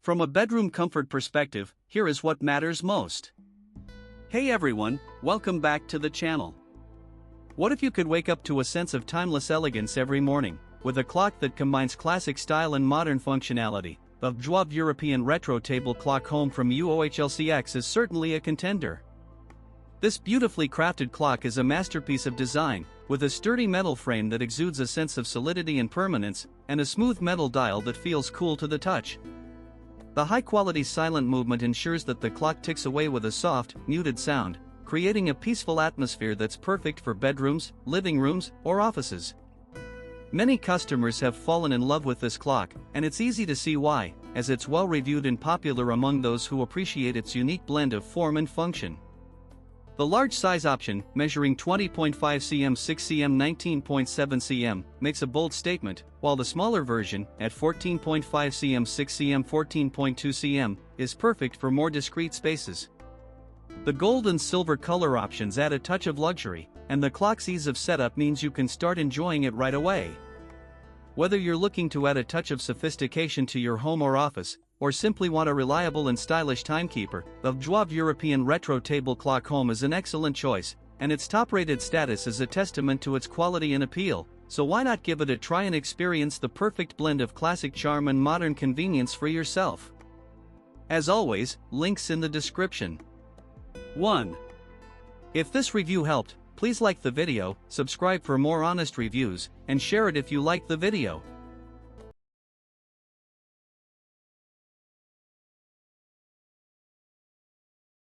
From a bedroom comfort perspective, here is what matters most. Hey everyone, welcome back to the channel. What if you could wake up to a sense of timeless elegance every morning, with a clock that combines classic style and modern functionality? The HBJWOV European Retro Table Clock Home from UOHLCX is certainly a contender. This beautifully crafted clock is a masterpiece of design, with a sturdy metal frame that exudes a sense of solidity and permanence, and a smooth metal dial that feels cool to the touch. The high-quality silent movement ensures that the clock ticks away with a soft, muted sound, creating a peaceful atmosphere that's perfect for bedrooms, living rooms, or offices. Many customers have fallen in love with this clock, and it's easy to see why, as it's well-reviewed and popular among those who appreciate its unique blend of form and function. The large size option, measuring 20.5 cm 6 cm 19.7 cm, makes a bold statement, while the smaller version, at 14.5 cm 6 cm 14.2 cm, is perfect for more discreet spaces. The gold and silver color options add a touch of luxury, and the clock's ease of setup means you can start enjoying it right away. Whether you're looking to add a touch of sophistication to your home or office, or simply want a reliable and stylish timekeeper, the HBJWOV European Retro Table Clock Home is an excellent choice, and its top-rated status is a testament to its quality and appeal, so why not give it a try and experience the perfect blend of classic charm and modern convenience for yourself. As always, links in the description. 1. If this review helped, please like the video, subscribe for more honest reviews, and share it if you liked the video.